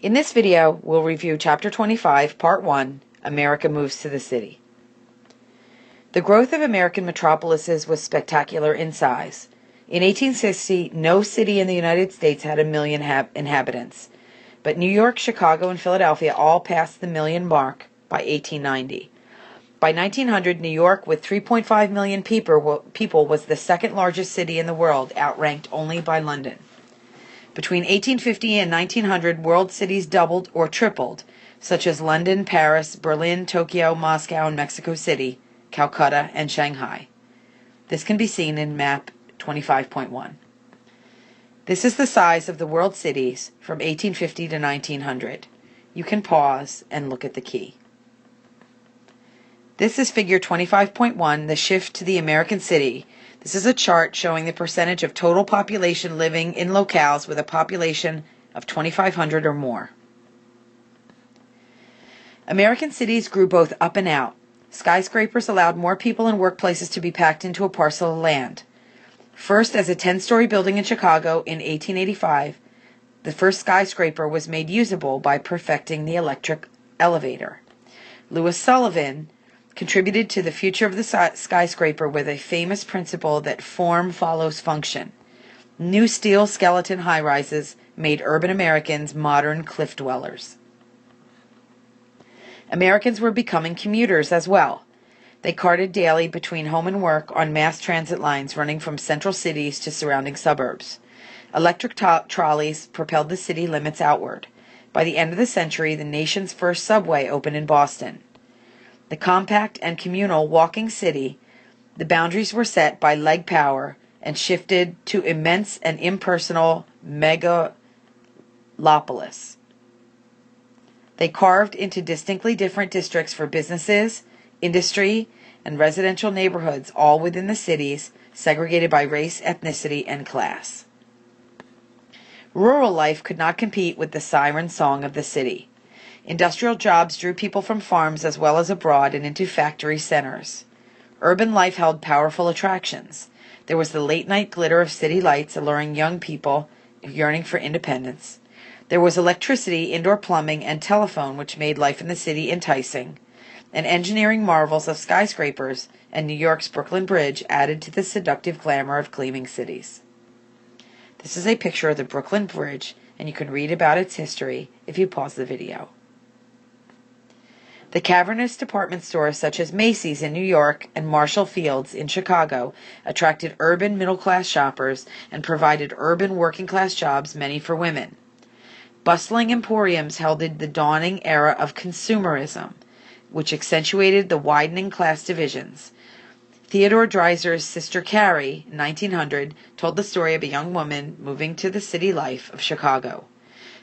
In this video, we'll review Chapter 25, Part 1, America Moves to the City. The growth of American metropolises was spectacular in size. In 1860, no city in the United States had 1 million inhabitants, but New York, Chicago, and Philadelphia all passed the million mark by 1890. By 1900, New York, with 3.5 million people, was the second largest city in the world, outranked only by London. Between 1850 and 1900, world cities doubled or tripled, such as London, Paris, Berlin, Tokyo, Moscow, and Mexico City, Calcutta, and Shanghai. This can be seen in map 25.1. This is the size of the world cities from 1850 to 1900. You can pause and look at the key. This is figure 25.1, the shift to the American city. This is a chart showing the percentage of total population living in locales with a population of 2,500 or more. American cities grew both up and out. Skyscrapers allowed more people and workplaces to be packed into a parcel of land. First, as a 10-story building in Chicago in 1885, the first skyscraper was made usable by perfecting the electric elevator. Louis Sullivan contributed to the future of the skyscraper with a famous principle that form follows function. New steel skeleton high-rises made urban Americans modern cliff dwellers. Americans were becoming commuters as well. They carted daily between home and work on mass transit lines running from central cities to surrounding suburbs. Electric trolleys propelled the city limits outward. By the end of the century, the nation's first subway opened in Boston. The compact and communal walking city, the boundaries were set by leg power and shifted to immense and impersonal megalopolis. They carved into distinctly different districts for businesses, industry, and residential neighborhoods, all within the cities, segregated by race, ethnicity, and class. Rural life could not compete with the siren song of the city. Industrial jobs drew people from farms as well as abroad and into factory centers. Urban life held powerful attractions. There was the late-night glitter of city lights alluring young people yearning for independence. There was electricity, indoor plumbing, and telephone which made life in the city enticing. And engineering marvels of skyscrapers and New York's Brooklyn Bridge added to the seductive glamour of gleaming cities. This is a picture of the Brooklyn Bridge, and you can read about its history if you pause the video. The cavernous department stores such as Macy's in New York and Marshall Field's in Chicago attracted urban middle-class shoppers and provided urban working-class jobs, many for women. Bustling emporiums heralded the dawning era of consumerism, which accentuated the widening class divisions. Theodore Dreiser's Sister Carrie, in 1900, told the story of a young woman moving to the city life of Chicago.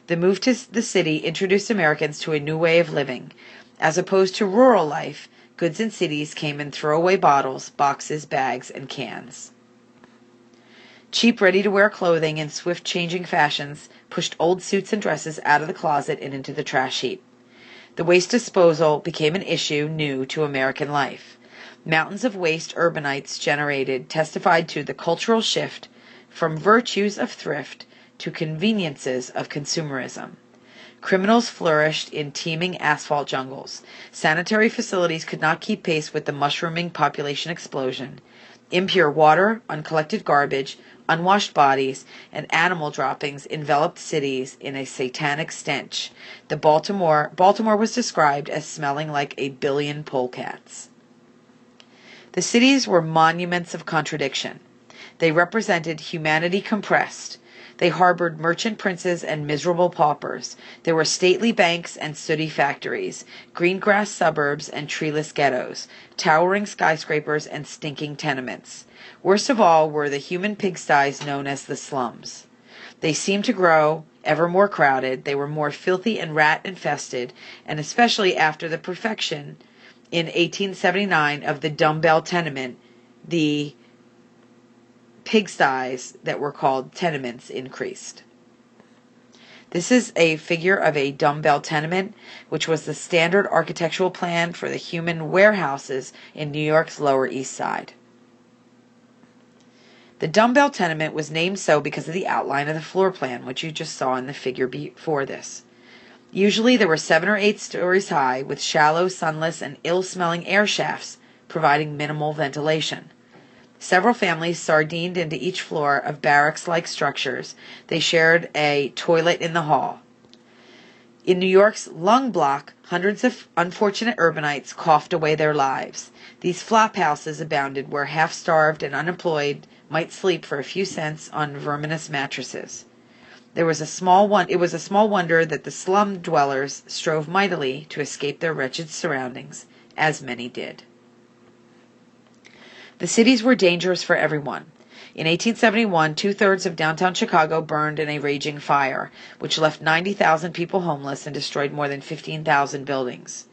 The move to the city introduced Americans to a new way of living. As opposed to rural life, goods in cities came in throwaway bottles, boxes, bags, and cans. Cheap, ready-to-wear clothing and swift-changing fashions pushed old suits and dresses out of the closet and into the trash heap. The waste disposal became an issue new to American life. Mountains of waste urbanites generated testified to the cultural shift from virtues of thrift to conveniences of consumerism. Criminals flourished in teeming asphalt jungles. Sanitary facilities could not keep pace with the mushrooming population explosion. Impure water, uncollected garbage, unwashed bodies, and animal droppings enveloped cities in a satanic stench. Baltimore was described as smelling like 1 billion polecats. The cities were monuments of contradiction. They represented humanity compressed. They harbored merchant princes and miserable paupers. There were stately banks and sooty factories, green grass suburbs and treeless ghettos, towering skyscrapers and stinking tenements. Worst of all were the human pigsties known as the slums. They seemed to grow ever more crowded. They were more filthy and rat-infested, and especially after the perfection in 1879 of the Dumbbell Tenement, the pigsties that were called tenements increased. This is a figure of a dumbbell tenement, which was the standard architectural plan for the human warehouses in New York's Lower East Side. The dumbbell tenement was named so because of the outline of the floor plan, which you just saw in the figure before this. Usually there were 7 or 8 stories high, with shallow, sunless, and ill-smelling air shafts providing minimal ventilation. Several families sardined into each floor of barracks-like structures. They shared a toilet in the hall. In New York's lung block, hundreds of unfortunate urbanites coughed away their lives. These flop houses abounded where half-starved and unemployed might sleep for a few cents on verminous mattresses. It was a small wonder that the slum dwellers strove mightily to escape their wretched surroundings, as many did. The cities were dangerous for everyone. In 1871, 2/3 of downtown Chicago burned in a raging fire, which left 90,000 people homeless and destroyed more than 15,000 buildings.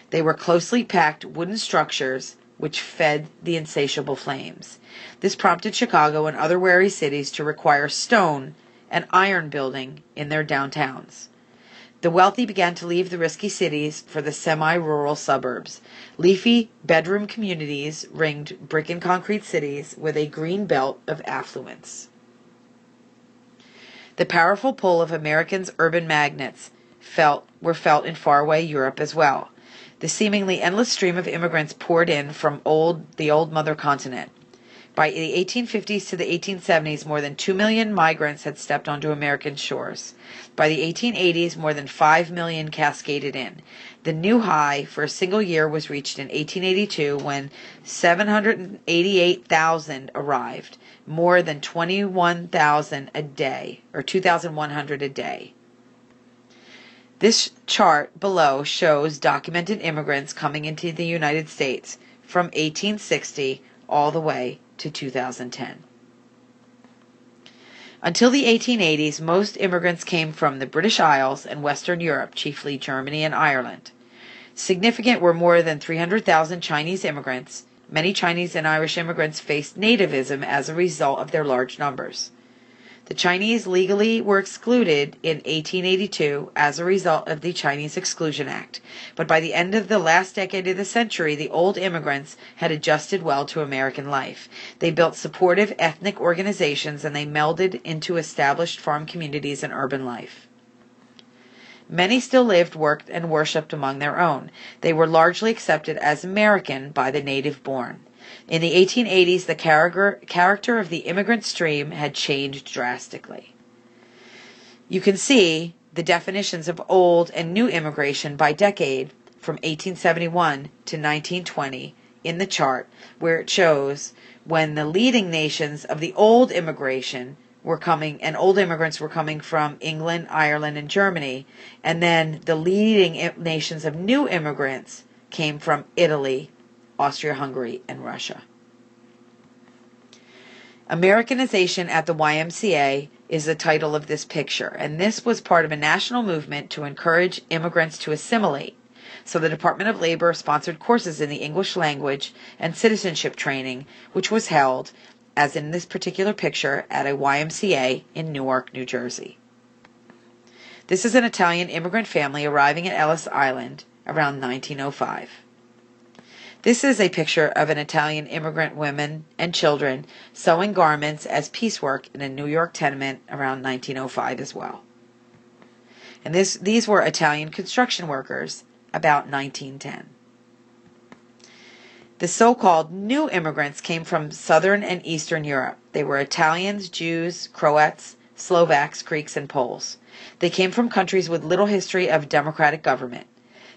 They were closely packed wooden structures which fed the insatiable flames. This prompted Chicago and other wary cities to require stone and iron building in their downtowns. The wealthy began to leave the risky cities for the semi-rural suburbs. Leafy bedroom communities ringed brick and concrete cities with a green belt of affluence. The powerful pull of Americans' urban magnates were felt in faraway Europe as well. The seemingly endless stream of immigrants poured in from the old mother continent. By the 1850s to the 1870s, more than 2 million migrants had stepped onto American shores. By the 1880s, more than 5 million cascaded in. The new high for a single year was reached in 1882 when 788,000 arrived, more than 21,000 a day, or 2,100 a day. This chart below shows documented immigrants coming into the United States from 1860 all the way to 2010. Until the 1880s, most immigrants came from the British Isles and Western Europe, chiefly Germany and Ireland. Significant were more than 300,000 Chinese immigrants. Many Chinese and Irish immigrants faced nativism as a result of their large numbers. The Chinese legally were excluded in 1882 as a result of the Chinese Exclusion Act, but by the end of the last decade of the century, the old immigrants had adjusted well to American life. They built supportive ethnic organizations and they melded into established farm communities and urban life. Many still lived, worked, and worshipped among their own. They were largely accepted as American by the native-born. In the 1880s, the character of the immigrant stream had changed drastically. You can see the definitions of old and new immigration by decade from 1871 to 1920 in the chart, where it shows when the leading nations of the old immigration were coming, and old immigrants were coming from England, Ireland, and Germany, and then the leading nations of new immigrants came from Italy, Austria-Hungary, and Russia. Americanization at the YMCA is the title of this picture, and this was part of a national movement to encourage immigrants to assimilate. So the Department of Labor sponsored courses in the English language and citizenship training, which was held, as in this particular picture, at a YMCA in Newark, New Jersey. This is an Italian immigrant family arriving at Ellis Island around 1905. This is a picture of an Italian immigrant women and children sewing garments as piecework in a New York tenement around 1905 as well. And these were Italian construction workers about 1910. The so-called new immigrants came from Southern and Eastern Europe. They were Italians, Jews, Croats, Slovaks, Greeks, and Poles. They came from countries with little history of democratic government.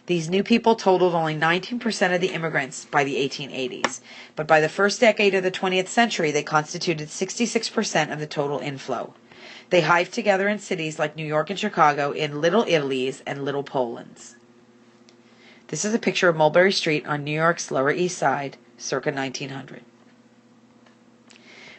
These new people totaled only 19% of the immigrants by the 1880s, but by the first decade of the 20th century, they constituted 66% of the total inflow. They hived together in cities like New York and Chicago in Little Italys and Little Polands. This is a picture of Mulberry Street on New York's Lower East Side, circa 1900.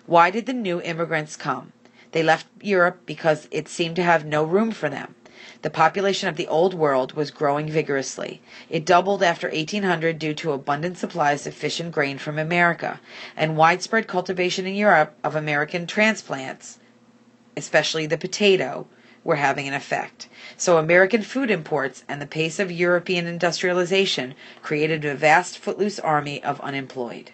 Why did the new immigrants come? They left Europe because it seemed to have no room for them. The population of the Old World was growing vigorously. It doubled after 1800 due to abundant supplies of fish and grain from America, and widespread cultivation in Europe of American transplants, especially the potato, were having an effect. So American food imports and the pace of European industrialization created a vast footloose army of unemployed.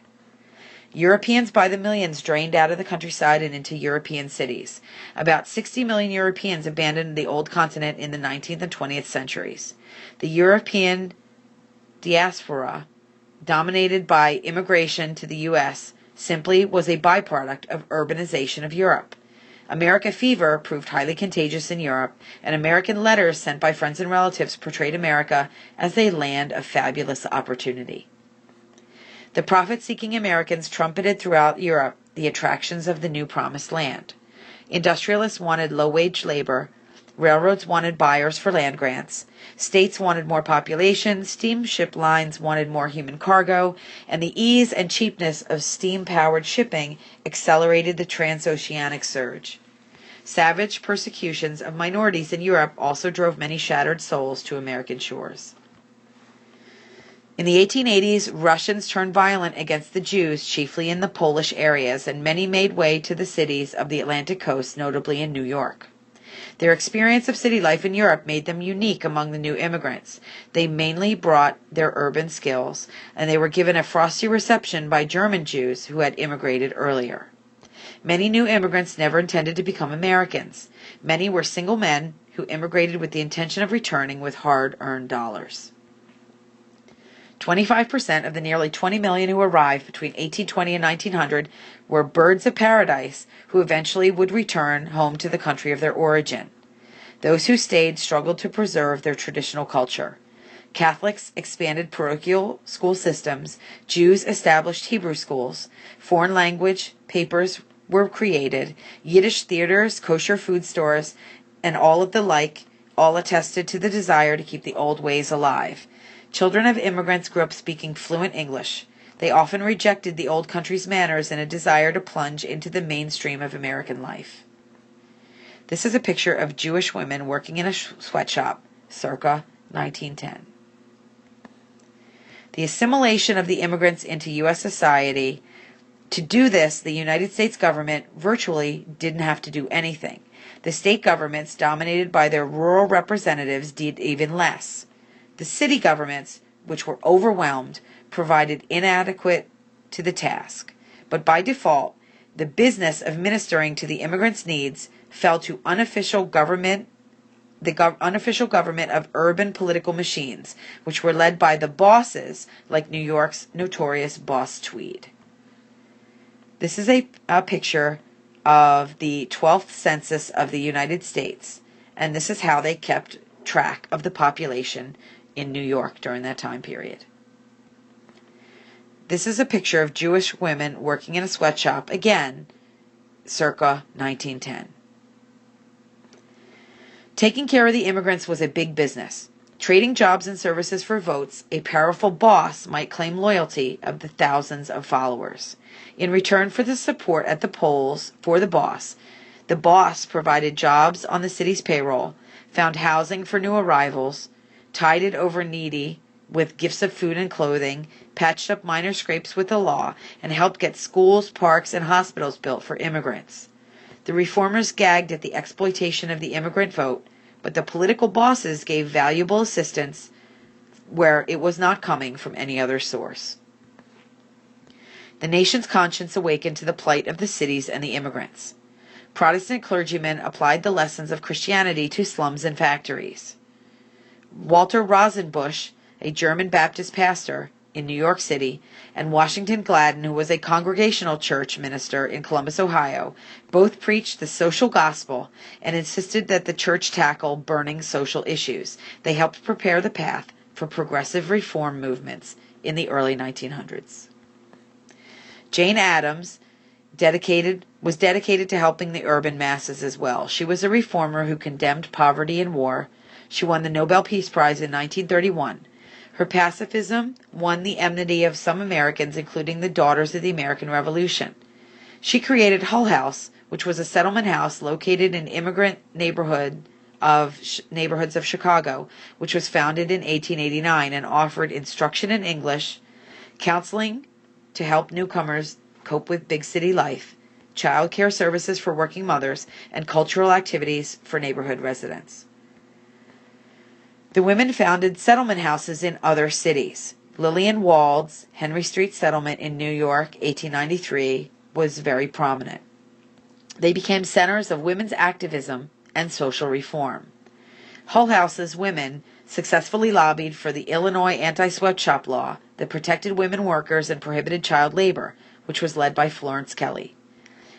Europeans by the millions drained out of the countryside and into European cities. About 60 million Europeans abandoned the old continent in the 19th and 20th centuries. The European diaspora, dominated by immigration to the U.S., simply was a byproduct of urbanization of Europe. America fever proved highly contagious in Europe, and American letters sent by friends and relatives portrayed America as a land of fabulous opportunity. The profit-seeking Americans trumpeted throughout Europe the attractions of the new promised land. Industrialists wanted low-wage labor, railroads wanted buyers for land grants, states wanted more population, steamship lines wanted more human cargo, and the ease and cheapness of steam-powered shipping accelerated the transoceanic surge. Savage persecutions of minorities in Europe also drove many shattered souls to American shores. In the 1880s, Russians turned violent against the Jews, chiefly in the Polish areas, and many made way to the cities of the Atlantic coast, notably in New York. Their experience of city life in Europe made them unique among the new immigrants. They mainly brought their urban skills, and they were given a frosty reception by German Jews who had immigrated earlier. Many new immigrants never intended to become Americans. Many were single men who immigrated with the intention of returning with hard-earned dollars. 25% of the nearly 20 million who arrived between 1820 and 1900 were birds of paradise who eventually would return home to the country of their origin. Those who stayed struggled to preserve their traditional culture. Catholics expanded parochial school systems, Jews established Hebrew schools, foreign language papers were created, Yiddish theaters, kosher food stores, and all of the like, all attested to the desire to keep the old ways alive. Children of immigrants grew up speaking fluent English. They often rejected the old country's manners in a desire to plunge into the mainstream of American life. This is a picture of Jewish women working in a sweatshop, circa 1910. The assimilation of the immigrants into U.S. society. To do this, the United States government virtually didn't have to do anything. The state governments, dominated by their rural representatives, did even less. The city governments, which were overwhelmed, provided inadequate to the task. But by default, the business of ministering to the immigrants' needs fell to unofficial government of urban political machines, which were led by the bosses like New York's notorious Boss Tweed. This is a picture of the 12th census of the United States, and this is how they kept track of the population in New York during that time period. This is a picture of Jewish women working in a sweatshop, again, circa 1910. Taking care of the immigrants was a big business. Trading jobs and services for votes, a powerful boss might claim loyalty of the thousands of followers. In return for the support at the polls for the boss provided jobs on the city's payroll, found housing for new arrivals, tided over needy with gifts of food and clothing, patched up minor scrapes with the law, and helped get schools, parks, and hospitals built for immigrants. The reformers gagged at the exploitation of the immigrant vote, but the political bosses gave valuable assistance where it was not coming from any other source. The nation's conscience awakened to the plight of the cities and the immigrants. Protestant clergymen applied the lessons of Christianity to slums and factories. Walter Rosenbusch, a German Baptist pastor in New York City, and Washington Gladden, who was a Congregational church minister in Columbus, Ohio, both preached the social gospel and insisted that the church tackle burning social issues. They helped prepare the path for progressive reform movements in the early 1900s. Jane Addams was dedicated to helping the urban masses as well. She was a reformer who condemned poverty and war. She won the Nobel Peace Prize in 1931. Her pacifism won the enmity of some Americans, including the Daughters of the American Revolution. She created Hull House, which was a settlement house located in immigrant neighborhoods of Chicago, which was founded in 1889 and offered instruction in English, counseling to help newcomers cope with big city life, child care services for working mothers, and cultural activities for neighborhood residents. The women founded settlement houses in other cities. Lillian Wald's Henry Street Settlement in New York, 1893, was very prominent. They became centers of women's activism and social reform. Hull House's women successfully lobbied for the Illinois anti-sweatshop law that protected women workers and prohibited child labor, which was led by Florence Kelley.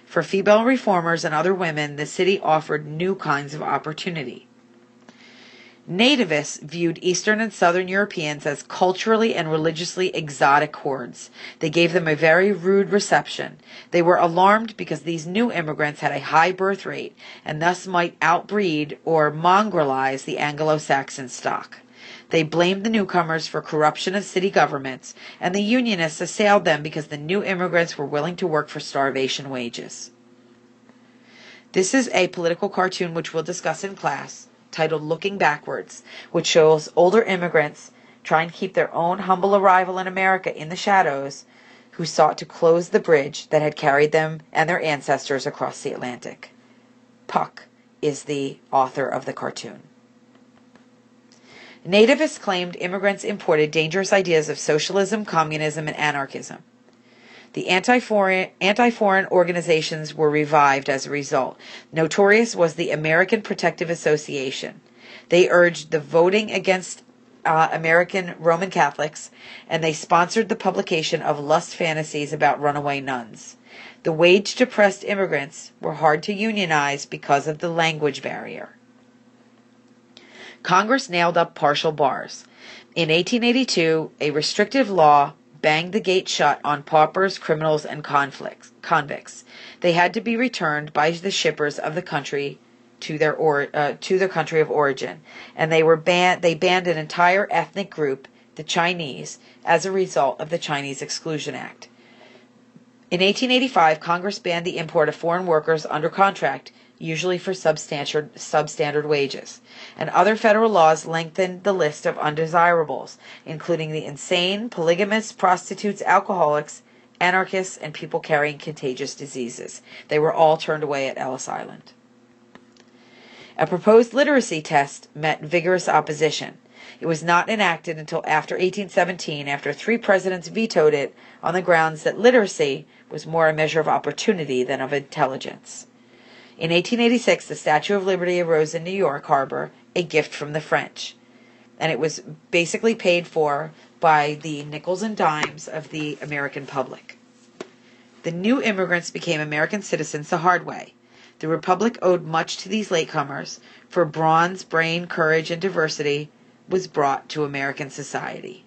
For female reformers and other women, the city offered new kinds of opportunity. Nativists viewed Eastern and Southern Europeans as culturally and religiously exotic hordes. They gave them a very rude reception. They were alarmed because these new immigrants had a high birth rate and thus might outbreed or mongrelize the Anglo-Saxon stock. They blamed the newcomers for corruption of city governments, and the Unionists assailed them because the new immigrants were willing to work for starvation wages. This is a political cartoon which we'll discuss in class, titled Looking Backwards, which shows older immigrants trying to keep their own humble arrival in America in the shadows, who sought to close the bridge that had carried them and their ancestors across the Atlantic. Puck is the author of the cartoon. Nativists claimed immigrants imported dangerous ideas of socialism, communism, and anarchism. The anti-foreign organizations were revived as a result. Notorious was the American Protective Association. They urged the voting against American Roman Catholics, and they sponsored the publication of lust fantasies about runaway nuns. The wage-depressed immigrants were hard to unionize because of the language barrier. Congress nailed up partial bars. In 1882, a restrictive law banged the gate shut on paupers, criminals, and convicts. They had to be returned by the shippers of the country to their country of origin, and they banned an entire ethnic group, the Chinese, as a result of the Chinese Exclusion Act. In 1885, Congress banned the import of foreign workers under contract, usually for substandard wages, and other federal laws lengthened the list of undesirables, including the insane, polygamous, prostitutes, alcoholics, anarchists, and people carrying contagious diseases. They were all turned away at Ellis Island. A proposed literacy test met vigorous opposition. It was not enacted until after 1817, after 3 presidents vetoed it on the grounds that literacy was more a measure of opportunity than of intelligence. In 1886, the Statue of Liberty arose in New York Harbor, a gift from the French, and it was basically paid for by the nickels and dimes of the American public. The new immigrants became American citizens the hard way. The Republic owed much to these latecomers, for bronze, brain, courage, and diversity was brought to American society.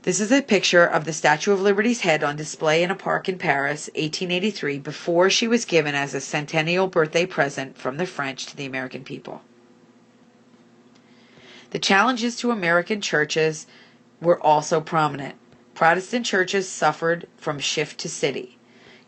This is a picture of the Statue of Liberty's head on display in a park in Paris, 1883, before she was given as a centennial birthday present from the French to the American people. The challenges to American churches were also prominent. Protestant churches suffered from shift to city.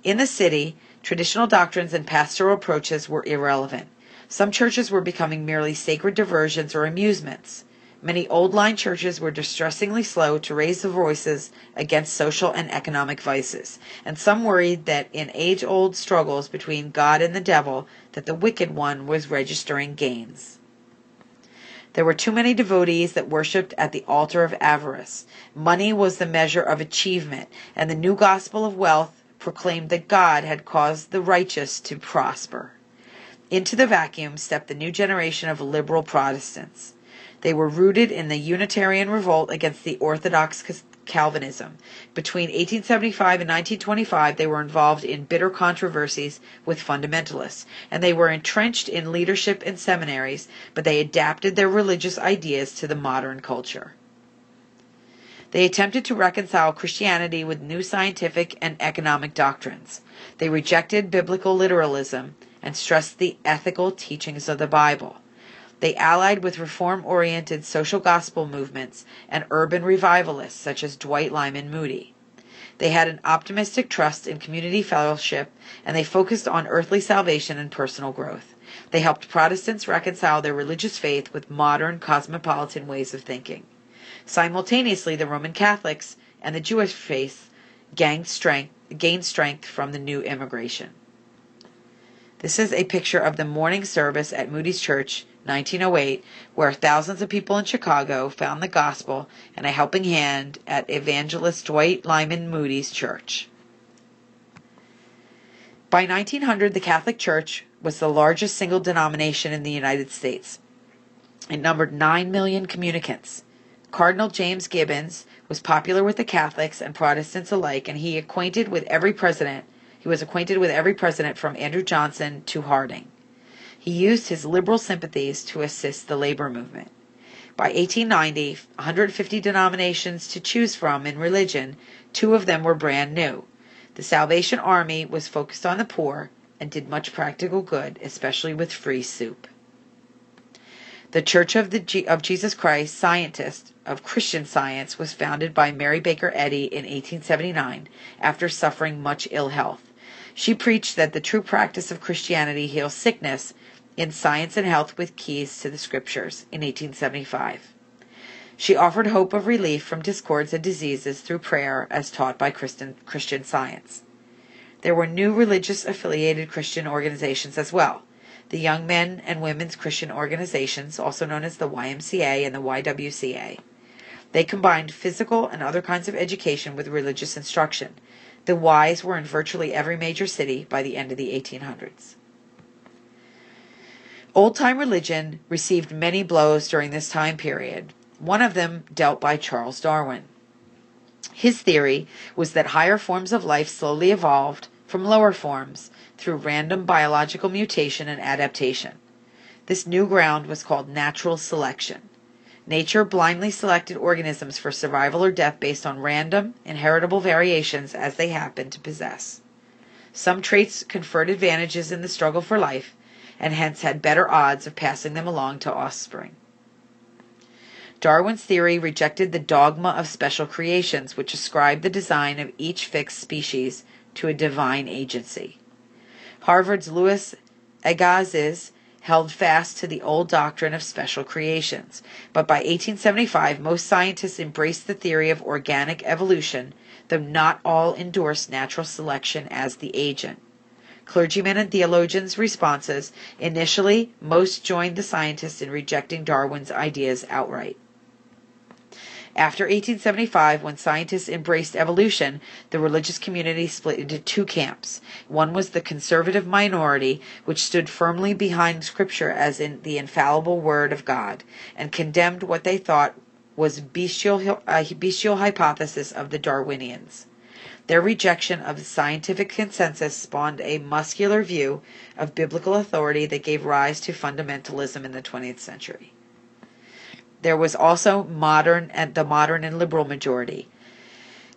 In the city, traditional doctrines and pastoral approaches were irrelevant. Some churches were becoming merely sacred diversions or amusements. Many old-line churches were distressingly slow to raise their voices against social and economic vices, and some worried that in age-old struggles between God and the devil, that the wicked one was registering gains. There were too many devotees that worshipped at the altar of avarice. Money was the measure of achievement, and the new gospel of wealth proclaimed that God had caused the righteous to prosper. Into the vacuum stepped the new generation of liberal Protestants. They were rooted in the Unitarian revolt against the Orthodox Calvinism. Between 1875 and 1925, they were involved in bitter controversies with fundamentalists, and they were entrenched in leadership in seminaries, but they adapted their religious ideas to the modern culture. They attempted to reconcile Christianity with new scientific and economic doctrines. They rejected biblical literalism and stressed the ethical teachings of the Bible. They allied with reform-oriented social gospel movements and urban revivalists such as Dwight Lyman Moody. They had an optimistic trust in community fellowship, and they focused on earthly salvation and personal growth. They helped Protestants reconcile their religious faith with modern cosmopolitan ways of thinking. Simultaneously, the Roman Catholics and the Jewish faith gained strength from the new immigration. This is a picture of the morning service at Moody's Church, 1908, where thousands of people in Chicago found the gospel and a helping hand at evangelist Dwight Lyman Moody's church. By 1900, the Catholic Church was the largest single denomination in the United States. It numbered 9 million communicants. Cardinal James Gibbons was popular with the Catholics and Protestants alike, and he was acquainted with every president from Andrew Johnson to Harding. He used his liberal sympathies to assist the labor movement. By 1890, 150 denominations to choose from in religion, 2 of them were brand new. The Salvation Army was focused on the poor and did much practical good, especially with free soup. The Church of Jesus Christ Scientist of Christian Science was founded by Mary Baker Eddy in 1879 after suffering much ill health. She preached that the true practice of Christianity heals sickness in Science and Health with Keys to the Scriptures in 1875. She offered hope of relief from discords and diseases through prayer as taught by Christian Science. There were new religious-affiliated Christian organizations as well. The Young Men and Women's Christian Organizations, also known as the YMCA and the YWCA. They combined physical and other kinds of education with religious instruction. The Ys were in virtually every major city by the end of the 1800s. Old-time religion received many blows during this time period. One of them dealt by Charles Darwin. His theory was that higher forms of life slowly evolved from lower forms through random biological mutation and adaptation. This new ground was called natural selection. Nature blindly selected organisms for survival or death based on random, inheritable variations as they happened to possess. Some traits conferred advantages in the struggle for life, and hence had better odds of passing them along to offspring. Darwin's theory rejected the dogma of special creations, which ascribed the design of each fixed species to a divine agency. Harvard's Louis Agassiz held fast to the old doctrine of special creations, but by 1875 most scientists embraced the theory of organic evolution, though not all endorsed natural selection as the agent. Clergymen and theologians' responses: initially, most joined the scientists in rejecting Darwin's ideas outright. After 1875, when scientists embraced evolution, the religious community split into 2 camps. One was the conservative minority, which stood firmly behind Scripture as in the infallible Word of God, and condemned what they thought was bestial hypothesis of the Darwinians. Their rejection of the scientific consensus spawned a muscular view of biblical authority that gave rise to fundamentalism in the 20th century. There was also the modern and liberal majority.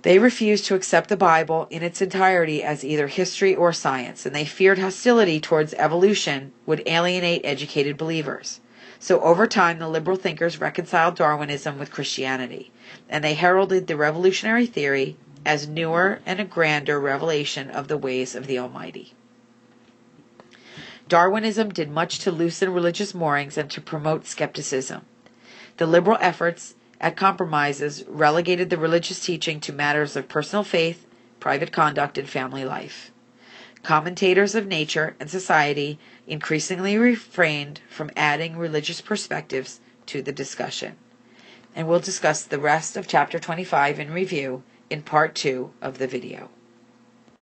They refused to accept the Bible in its entirety as either history or science, and they feared hostility towards evolution would alienate educated believers. So over time, the liberal thinkers reconciled Darwinism with Christianity, and they heralded the revolutionary theory as newer and a grander revelation of the ways of the Almighty. Darwinism did much to loosen religious moorings and to promote skepticism. The liberal efforts at compromises relegated the religious teaching to matters of personal faith, private conduct, and family life. Commentators of nature and society increasingly refrained from adding religious perspectives to the discussion. And we'll discuss the rest of Chapter 25 in review in Part 2 of the video.